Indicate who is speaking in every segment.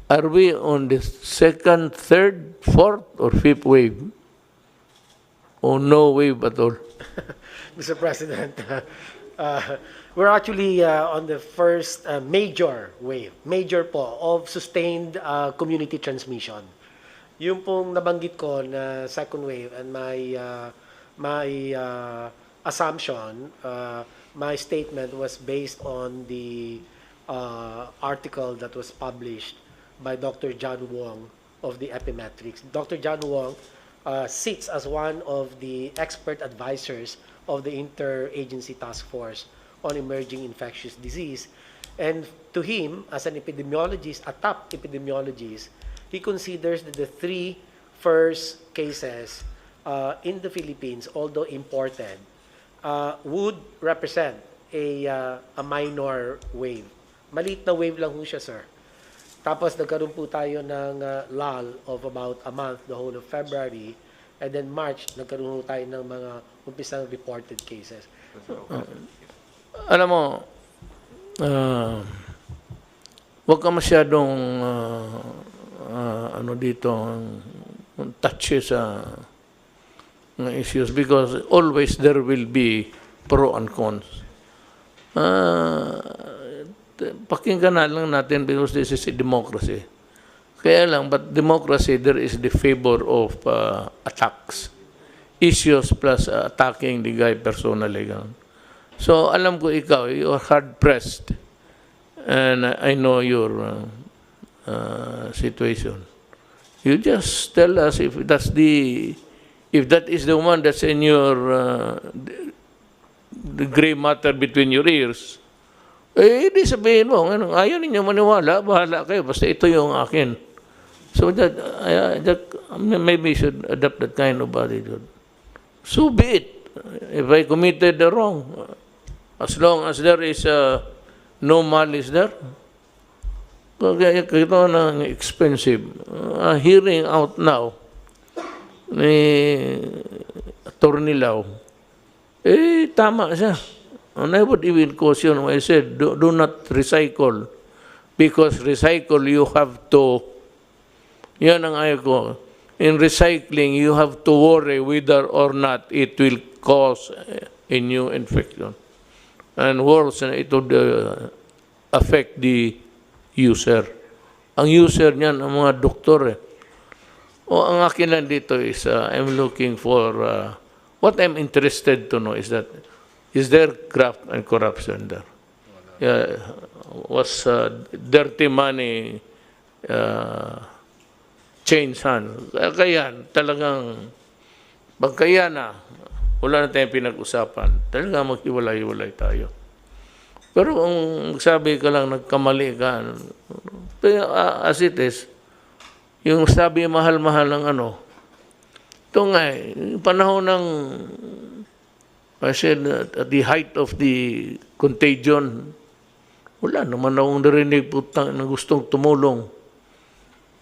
Speaker 1: are we on the second, third, fourth, or fifth wave? Or no wave at all?
Speaker 2: Mr. President, we're actually on the first major wave, major po, of sustained community transmission. Yung pong nabanggit ko na second wave and my assumption, my statement was based on the article that was published by Dr. John Wong of the Epimetrics. Dr. John Wong sits as one of the expert advisors of the Interagency Task Force on Emerging Infectious Disease. And to him, as an epidemiologist, a top epidemiologist, he considers that the three first cases in the Philippines, although imported, would represent a minor wave. Maliit na wave lang ho siya, sir. Tapos nagkaroon po tayo ng lull of about a month, the whole of February, and then March, nagkaroon po tayo ng mga umpisang reported cases.
Speaker 1: Alam mo, wag ka masyadong ano dito, touchy sa issues because always there will be pro and cons. Pakinggan na lang natin because this is a democracy. Kaya lang, but democracy, there is the favor of attacks. Issues plus attacking the guy personally. So, alam ko ikaw, you are hard-pressed. And I know your situation. You just tell us if that's if that is the one that's in your the gray matter between your ears, eh, di sabihin mo, ayaw ninyo maniwala, bahala kayo, basta ito yung akin. So that maybe you should adopt that kind of attitude. So be it. If I committed the wrong, as long as there is no malice there, kaya ito ng expensive. Hearing out now ni Atty. Lau, eh, tama siya. And I would even caution, I said, do not recycle. Because recycle, you have to, yan ang ayaw ko. In recycling, you have to worry whether or not it will cause a new infection. And worse, it would affect the user. Ang user niyan, ang mga doktor. O ang akin lang dito is, I'm looking for, what I'm interested to know is that, is there graft and corruption there? Yeah, was dirty money change hands? Kaya talagang, pagkaya na, wala na tayong pinag-usapan, talagang maghiwalay-hiwalay tayo. Pero kung sabi ka lang, nagkamali ka, as it is, yung sabi mahal-mahal ng ano, ito nga panahon ng, I said, at the height of the contagion, wala naman akong narinig putang na gustong tumulong.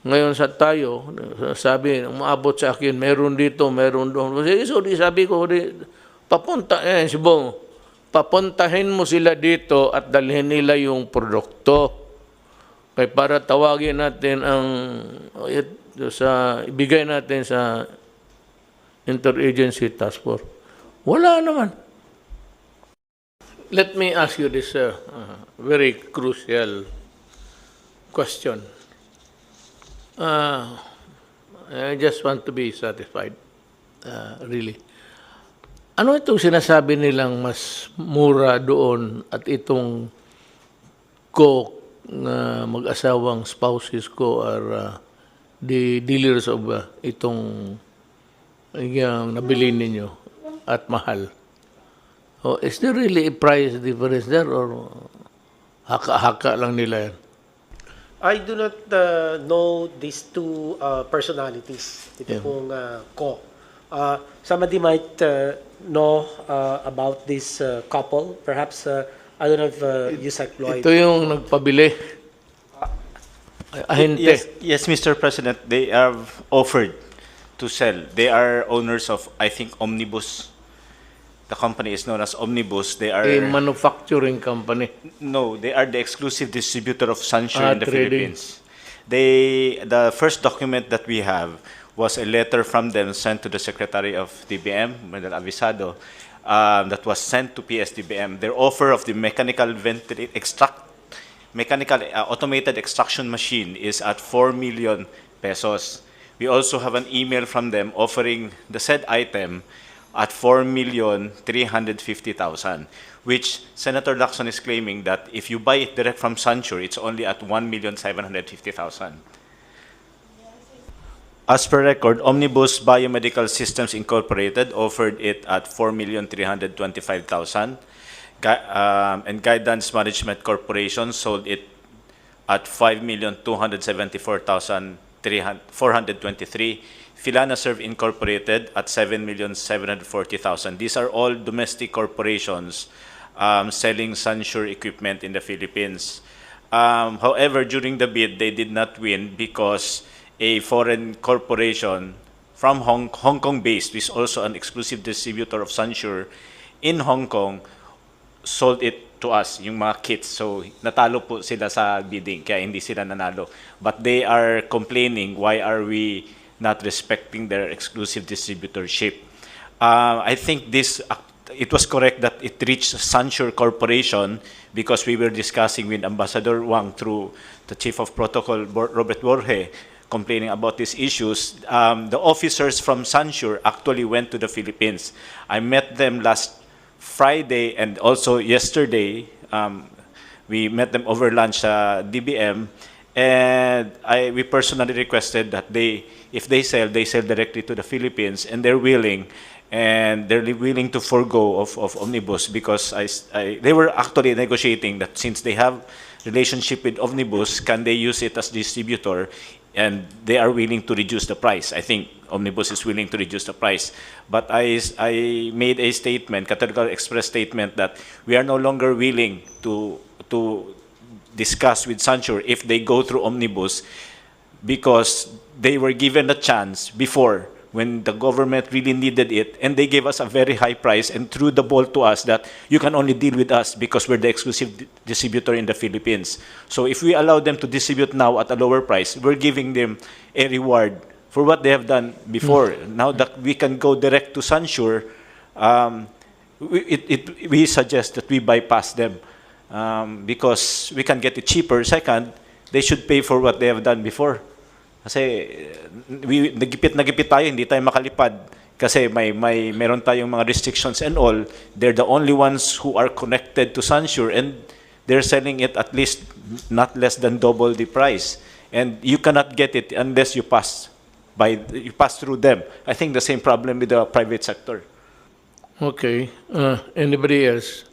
Speaker 1: Ngayon sa tayo, sabi, umaabot sa akin, meron dito, meron doon. So, sabi ko, papunta, si Bong, papuntahin mo sila dito at dalhin nila yung produkto. Kaya para tawagin natin ibigay natin sa Interagency Task Force. Wala naman. Let me ask you this very crucial question. I just want to be satisfied, really. Ano itong sinasabi nilang mas mura doon at itong mag-asawang spouses ko are the dealers of itong yung nabili ninyo at mahal? Oh, is there really a price difference there or haka-haka lang nila yan?
Speaker 2: I do not know these two personalities. Ito pong ko. Somebody might know about this couple. Perhaps, I don't know if Yusek Lloyd.
Speaker 1: Ito yung nagpabili. Ahente.
Speaker 3: Yes, Mr. President, they have offered to sell. They are owners of, I think, Omnibus. The company is known as Omnibus. They are
Speaker 1: A manufacturing company.
Speaker 3: no, they are the exclusive distributor of Sansure in the
Speaker 1: trading.
Speaker 3: Philippines. The first document that we have was a letter from them sent to the Secretary of DBM, Medal Avisado, that was sent to PSDBM. Their offer of the mechanical automated extraction machine is at 4 million pesos. We also have an email from them offering the said item at 4,350,000, which Senator Lacson is claiming that if you buy it direct from Sansure, it's only at 1,750,000. As per record, Omnibus Biomedical Systems Incorporated offered it at 4,325,000, and Guidance Management Corporation sold it at 5,274,423. Filanaserve Incorporated at 7,740,000. These are all domestic corporations selling Sansure equipment in the Philippines. However, during the bid, they did not win because a foreign corporation from Hong Kong-based, which is also an exclusive distributor of Sansure in Hong Kong, sold it to us, yung mga kits. So, natalo po sila sa bidding, kaya hindi sila nanalo. But they are complaining, why are we not respecting their exclusive distributorship? I think it was correct that it reached Sansure Corporation because we were discussing with Ambassador Wang through the Chief of Protocol, Robert Borge, complaining about these issues. The officers from Sansure actually went to the Philippines. I met them last Friday and also yesterday. We met them over lunch sa DBM, and we personally requested that if they sell directly to the Philippines, and they're willing to forego of Omnibus because they were actually negotiating that since they have relationship with Omnibus, can they use it as distributor, and they are willing to reduce the price. I think Omnibus is willing to reduce the price. But I made a statement, categorical express statement, that we are no longer willing to discuss with Sansure if they go through Omnibus because they were given a chance before when the government really needed it, and they gave us a very high price and threw the ball to us that you can only deal with us because we're the exclusive distributor in the Philippines. So if we allow them to distribute now at a lower price, we're giving them a reward for what they have done before. Now that we can go direct to Sansure, we suggest that we bypass them because we can get it cheaper. Second, they should pay for what they have done before. Kasi nagipit tayo, hindi tayo makalipad kasi meron tayong mga restrictions and all. They're the only ones who are connected to Sansure, and they're selling it at least not less than double the price. And you cannot get it unless you pass through them. I think the same problem with the private sector.
Speaker 1: Okay. Anybody else?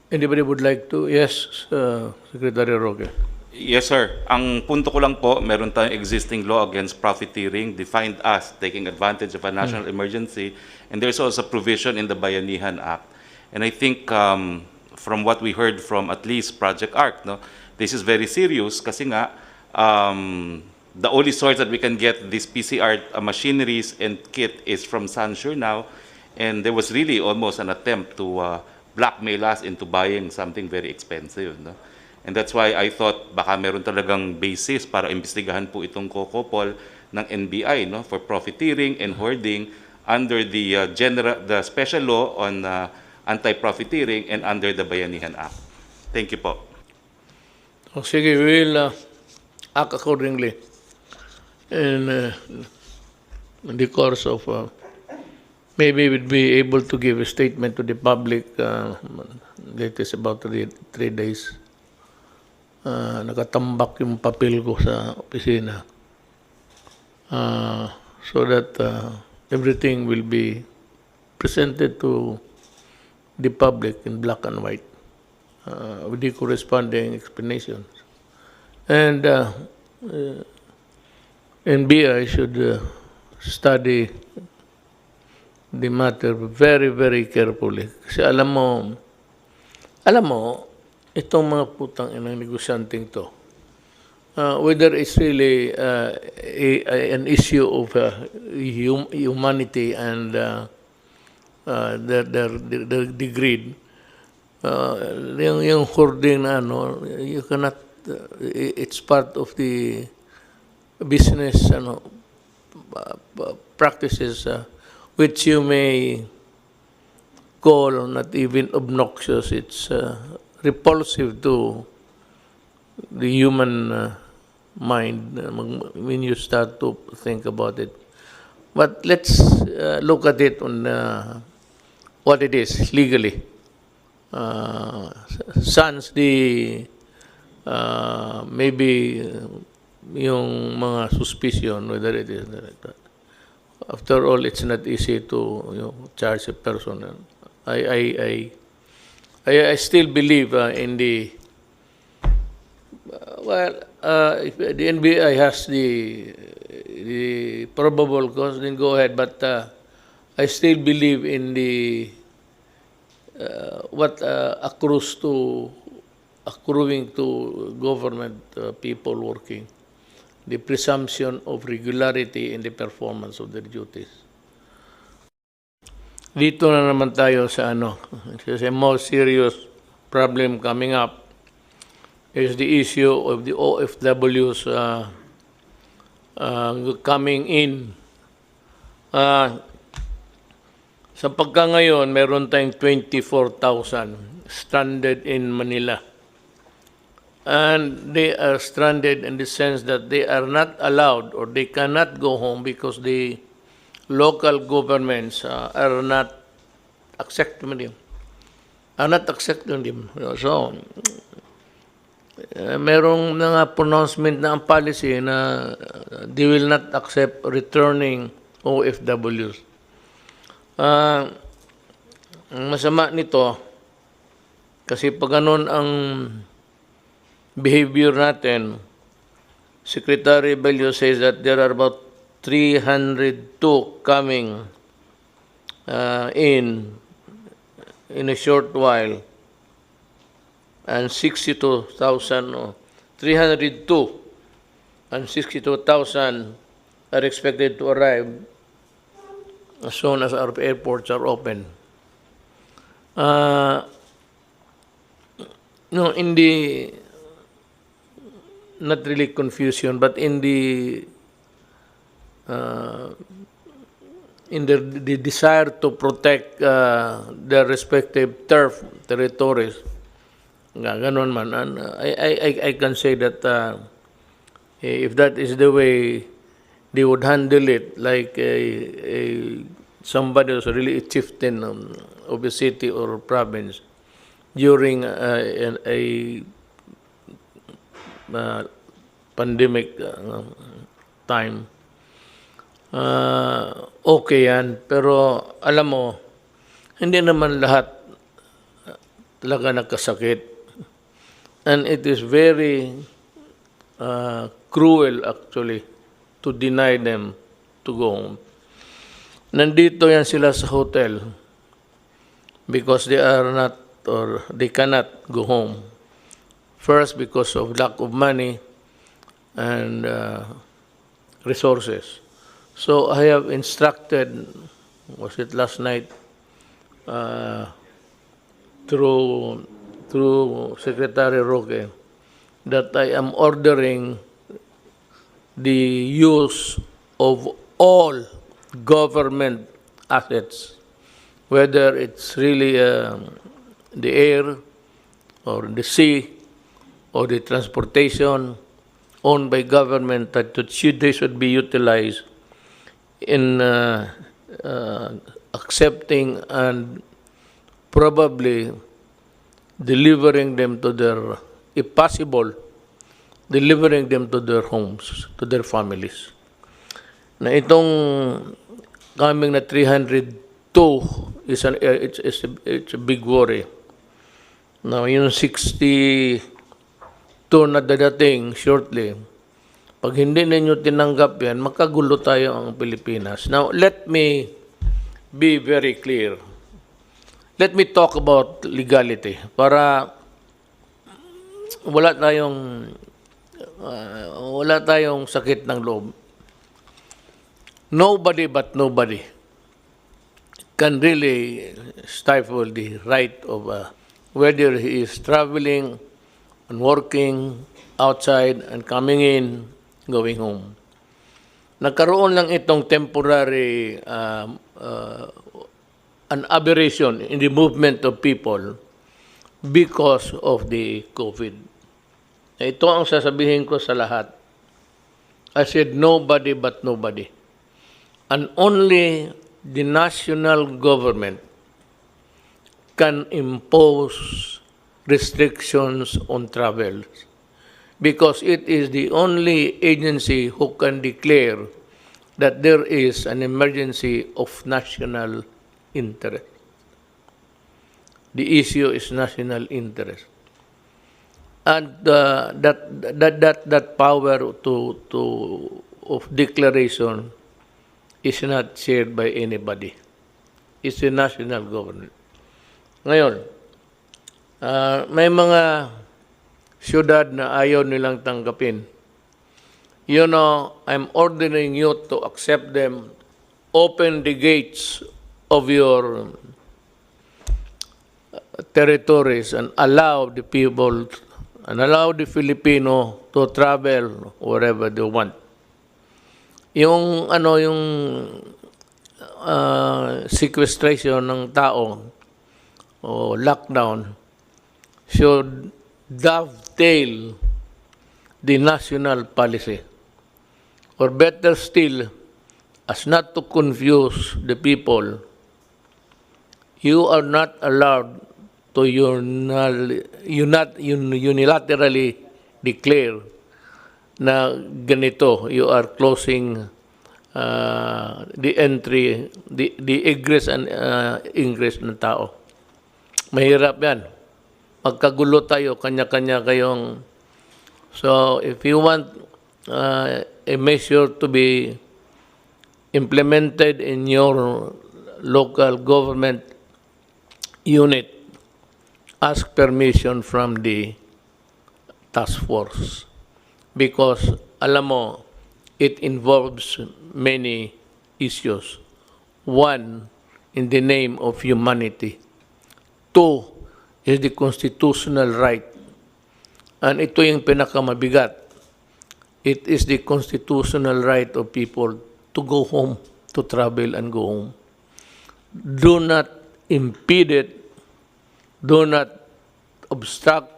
Speaker 1: Anybody would like to? Yes, Secretary Roque.
Speaker 4: Yes, sir. Ang punto ko lang po, meron tayong existing law against profiteering, defined as taking advantage of a national emergency, and there's also provision in the Bayanihan Act. And I think from what we heard from at least Project ARC, this is very serious kasi nga the only source that we can get these PCR machineries and kit is from Sansure now, and there was really almost an attempt to blackmail us into buying something very expensive. And that's why I thought baka meron talagang basis para imbestigahan po itong kokopol ng NBI for profiteering and hoarding under the special law on anti-profiteering and under the Bayanihan Act. Thank you po.
Speaker 1: O sige, we will act accordingly in the course of maybe we'll be able to give a statement to the public latest about 3 days. Nakatambak yung papel ko sa opisina so that everything will be presented to the public in black and white with the corresponding explanations. And NBI should study the matter very, very carefully. Kasi alam mo, itong mga putang inang negosyanteng to, whether it's really an issue of humanity and the greed, yung hoarding na you cannot, it's part of the business practices which you may call not even obnoxious. It's repulsive to the human mind when you start to think about it. But let's look at it on what it is legally. Sans the maybe yung mga suspicion whether it is like that. After all, it's not easy to charge a person. I still believe in the if the NBI has the probable cause, then go ahead. But I still believe in the what accruing to government people working, the presumption of regularity in the performance of their duties. Dito na naman tayo sa it's a more serious problem coming up is the issue of the OFWs coming in. Sa pagka ngayon, meron tayong 24,000 stranded in Manila. And they are stranded in the sense that they are not allowed or they cannot go home because the local governments are not accepting them. So, merong mga pronouncement na ang policy na they will not accept returning OFWs. Ang masama nito, kasi pag ganun ang behavior natin, Secretary Bello says that there are about 302 coming in a short while, and 62,000, 302 and 62,000 are expected to arrive as soon as our airports are open. In the, not really confusion, but in the desire to protect their respective territories, ganon man. And I can say that if that is the way they would handle it, like somebody who's really a chieftain of a city or province during a pandemic time, okay yan. Pero alam mo, hindi naman lahat talaga nagkasakit. And it is very cruel actually to deny them to go home. Nandito yan sila sa hotel because they are not or they cannot go home. First, because of lack of money and resources. So I have instructed, was it last night, through Secretary Roque, that I am ordering the use of all government assets, whether it's really the air or the sea or the transportation owned by government, that they should be utilized in accepting and probably delivering them to their, if possible, delivering them to their homes, to their families. Na itong coming na 302 is it's a big worry. Now, yung 62 na dadating shortly, pag hindi ninyo tinanggap yan, makagulo tayo ang Pilipinas. Now, let me be very clear. Let me talk about legality para wala tayong sakit ng loob. Nobody but nobody can really stifle the right of whether he is traveling and working outside and coming in, going home. nagkaroon lang itong temporary an aberration in the movement of people because of the COVID. Ito ang sasabihin ko sa lahat. I said nobody but nobody. And only the national government can impose restrictions on travel because it is the only agency who can declare that there is an emergency of national interest. The issue is national interest. And that power of declaration is not shared by anybody. It's the national government. Ngayon, may mga syudad na ayaw nilang tanggapin. You know, I'm ordering you to accept them, open the gates of your territories and allow the people and allow the Filipino to travel wherever they want. Yung sequestration ng tao o lockdown should dovetail the national policy. Or better still, as not to confuse the people, you are not allowed to unilaterally declare na ganito, you are closing the entry, the egress and ingress ng tao. Mahirap yan. Magkagulo tayo, kanya-kanya kayong... So, if you want a measure to be implemented in your local government unit, ask permission from the task force. Because, alam mo, it involves many issues. One, in the name of humanity. Two, is the constitutional right. And ito yung pinakamabigat. It is the constitutional right of people to go home, to travel and go home. Do not impede it. Do not obstruct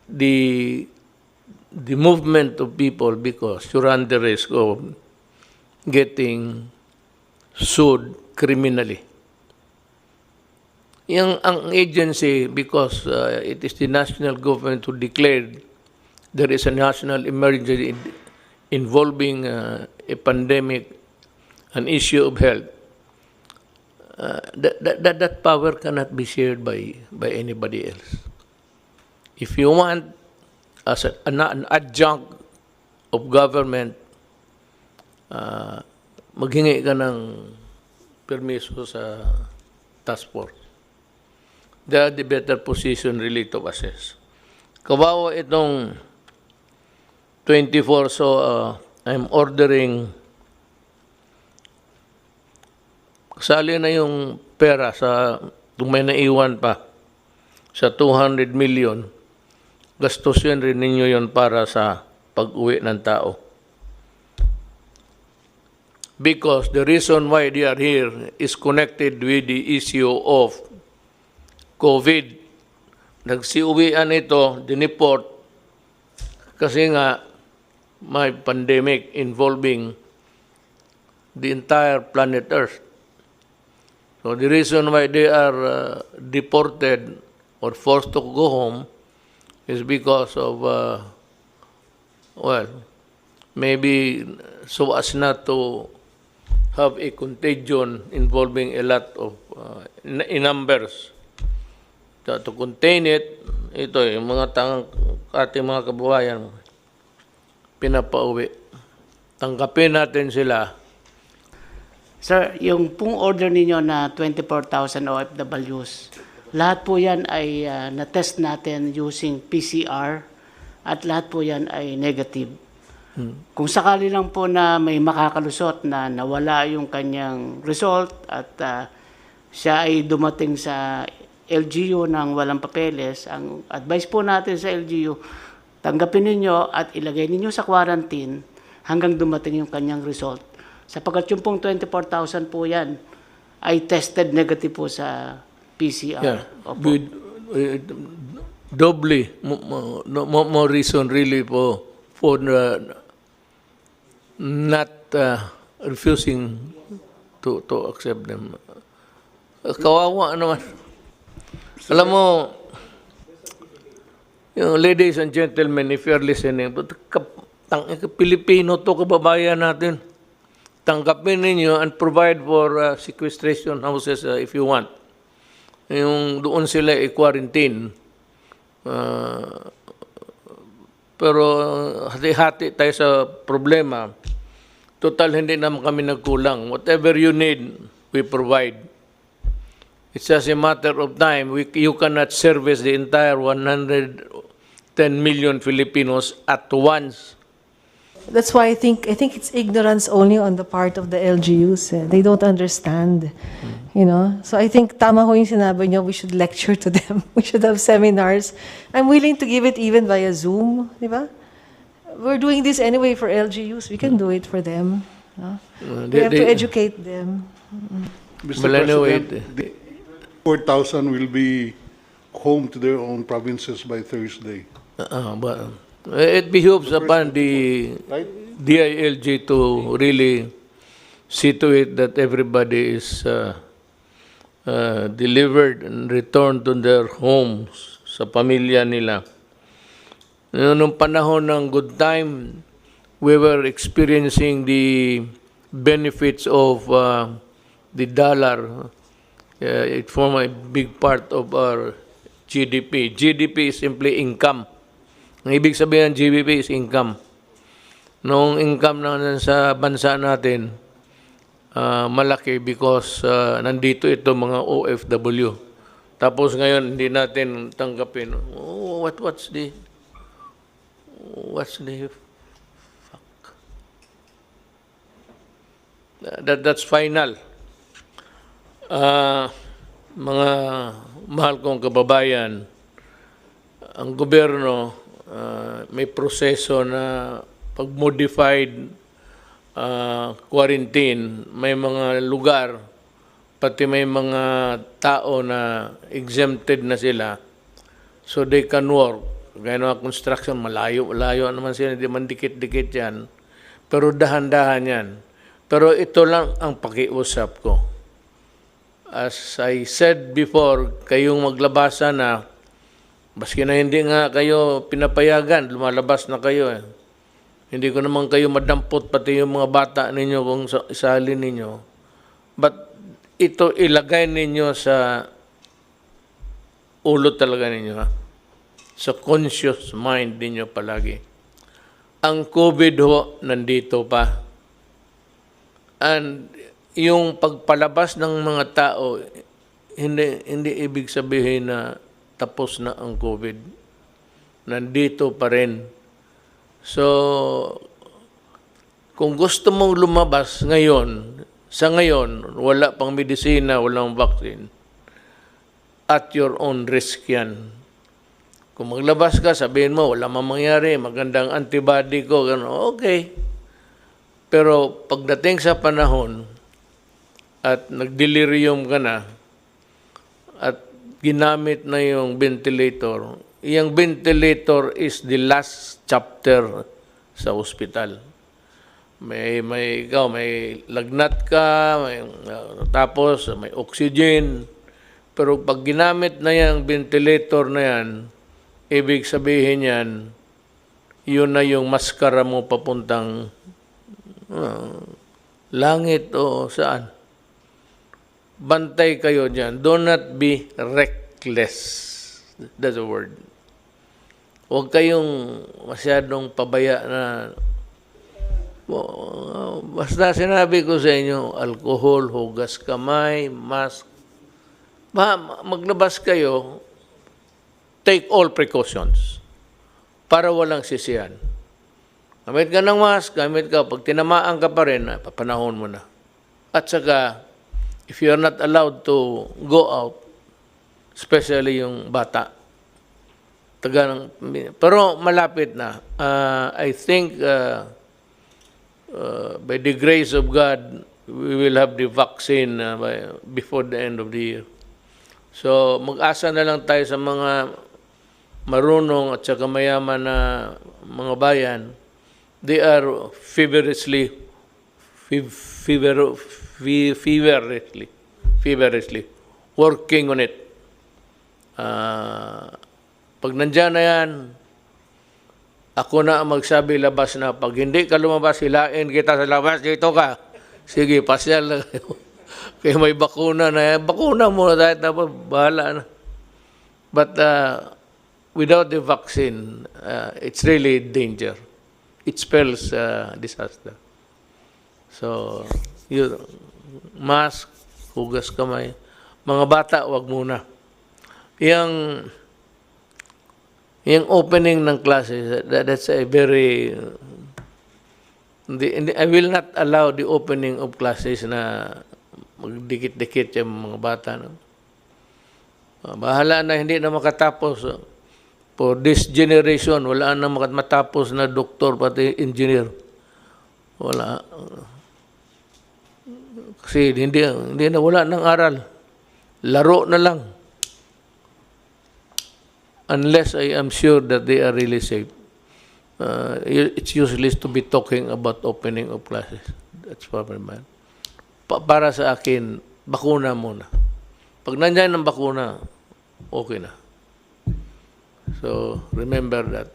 Speaker 1: the movement of people because you run the risk of getting sued criminally. Ang agency, because it is the national government who declared there is a national emergency involving a pandemic, an issue of health, that power cannot be shared by anybody else. If you want, as an adjunct of government, maghingi ka ng permiso sa task force. They are the better position really to assess. Kawawa itong 24, so I'm ordering, kasali na yung pera sa, kung may naiwan pa, sa 200 million, gastusin rin ninyo yon para sa pag-uwi ng tao. Because the reason why they are here is connected with the issue of COVID. Nagsiuwian ito, diniport, kasi nga may pandemic involving the entire planet Earth. So the reason why they are deported or forced to go home is because of, well, maybe so as not to have a contagion involving a lot of, in numbers. To contain it, ito yung mga ating mga kababayan, pinapauwi. Tanggapin natin sila.
Speaker 5: Sir, yung pong order ninyo na 24,000 OFWs, lahat po yan ay na-test natin using PCR at lahat po yan ay negative. Kung sakali lang po na may makakalusot na nawala yung kanyang result at siya ay dumating sa LGU ng walang papeles, ang advice po natin sa LGU, tanggapin ninyo at ilagay ninyo sa quarantine hanggang dumating yung kanyang result. Sapagkat yung pong 24,000 po yan ay tested negative po sa PCR.
Speaker 1: Yeah.
Speaker 5: Opo.
Speaker 1: Doubly, more reason really for not refusing to accept them. Kawawa naman. Alam mo, yung ladies and gentlemen, if you're listening, Pilipino to, kababayan natin. Tanggapin ninyo and provide for sequestration houses if you want. Yung doon sila i-quarantine. Pero hati-hati tayo sa problema. Total, hindi naman kami nagkulang. Whatever you need, we provide. It's just a matter of time. You cannot service the entire 110 million Filipinos at once.
Speaker 6: That's why I think it's ignorance only on the part of the LGUs. They don't understand, you know. So I think tama ho yung sinabi niyo, we should lecture to them. We should have seminars. I'm willing to give it even via Zoom, di ba? We're doing this anyway for LGUs. We can do it for them. No? We have to educate them.
Speaker 7: Mr.
Speaker 1: Well, anyway,
Speaker 7: President, the 4,000 will be home to their own provinces by Thursday.
Speaker 1: But it behooves upon the
Speaker 7: Right?
Speaker 1: DILG to really see to it that everybody is delivered and returned to their homes, sa pamilya nila. Nung panahon ng good time, we were experiencing the benefits of the dollar. It formed a big part of our GDP. GDP is simply income. Ang ibig sabihin ng GDP is income. Noong income na sa bansa natin, malaki because nandito ito mga OFW. Tapos ngayon, hindi natin tanggapin. Oh, what's the fuck? That's final. Mga mahal kong kababayan, ang gobyerno may proseso na pag-modified quarantine, may mga lugar, pati may mga tao na exempted na sila, so they can work. Gaya ng construction, malayo naman sila, hindi man dikit-dikit yan. Pero dahan-dahan yan. Pero ito lang ang pakiusap ko. As I said before, kayong maglabasa na, baski na hindi nga kayo pinapayagan, lumalabas na kayo eh. Hindi ko naman kayo madampot, pati yung mga bata ninyo kung isalin ninyo. But ito ilagay ninyo sa ulo talaga ninyo, ha? Sa conscious mind ninyo palagi. Ang COVID ho, nandito pa. And yung pagpalabas ng mga tao, hindi ibig sabihin na tapos na ang COVID. Nandito pa rin. So, kung gusto mong lumabas ngayon, sa ngayon, wala pang medisina, walang vaccine, at your own risk yan. Kung maglabas ka, sabihin mo, wala mang mangyari, magandang antibody ko, gano'n, okay. Pero pagdating sa panahon, at nagdelirium ka na, at ginamit na yung ventilator, yung ventilator is the last chapter sa ospital. May lagnat ka, tapos may oxygen, pero pag ginamit na yung ventilator na yan, ibig sabihin yan, yun na yung maskara mo papuntang langit o saan. Bantay kayo dyan. Do not be reckless. That's the word. Huwag kayong masyadong pabaya na basta sinabi ko sa inyo, alcohol, hugas kamay, mask. Maglabas kayo, take all precautions para walang sisihan. Gamit ka ng mask, gamit ka. Pag tinamaan ka pa rin, papanahon mo na. At saka, if you are not allowed to go out, especially yung bata, pero malapit na. I think by the grace of God, we will have the vaccine before the end of the year. So, mag-asa na lang tayo sa mga marunong at saka mayaman na mga bayan. They are feverishly working on it. Pag nandyan na yan, ako na ang magsabi labas na. Pag hindi ka lumabas, hilain kita sa labas, dito ka. Sige, pasyal na kayo. Kaya may bakuna na yan. Bakuna muna dahil tapos bahala na. But without the vaccine, it's really danger. It spells disaster. So, mask, hugas kamay. Mga bata, wag muna. Yung opening ng classes, that's a very... I will not allow the opening of classes na magdikit-dikit yung mga bata. No? Bahala na hindi na makatapos. For this generation, wala na matapos na doktor pati engineer. Wala. Kasi hindi na wala ng aral. Laro na lang. Unless I am sure that they are really safe. It's useless to be talking about opening of classes. That's problem, man. Para sa akin, bakuna muna. Pag nandiyan ang bakuna, okay na. So, remember that.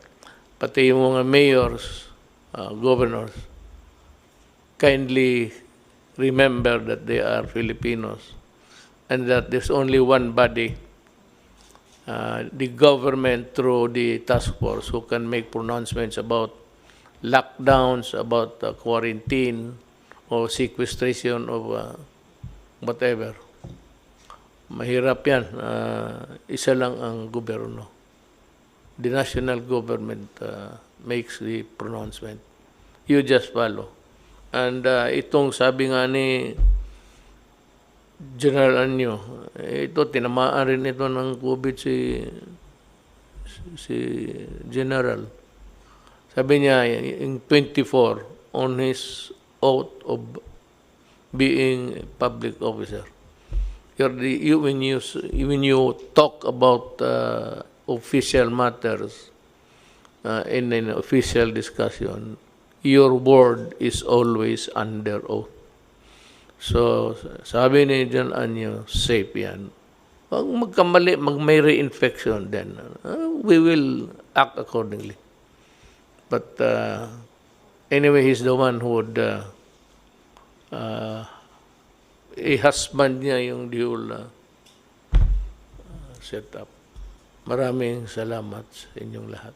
Speaker 1: Pati yung mga mayors, governors, kindly remember that they are Filipinos and that there's only one body, the government through the task force, who can make pronouncements about lockdowns, about quarantine or sequestration of whatever. Mahirap yan. Isa lang ang gobyerno. The national government makes the pronouncement. You just follow. And itong sabi nga ni General Anyo, ito, tinamaan rin ito ng COVID si General. Sabi niya, in 24, on his oath of being a public officer, when you talk about official matters in an official discussion, your word is always under oath. So, sabi ni John Anyo, safe yan. Pag magkamali, may reinfection, then we will act accordingly. But anyway, he's the one who would i-husband niya yung the whole setup. Maraming salamat sa inyong lahat.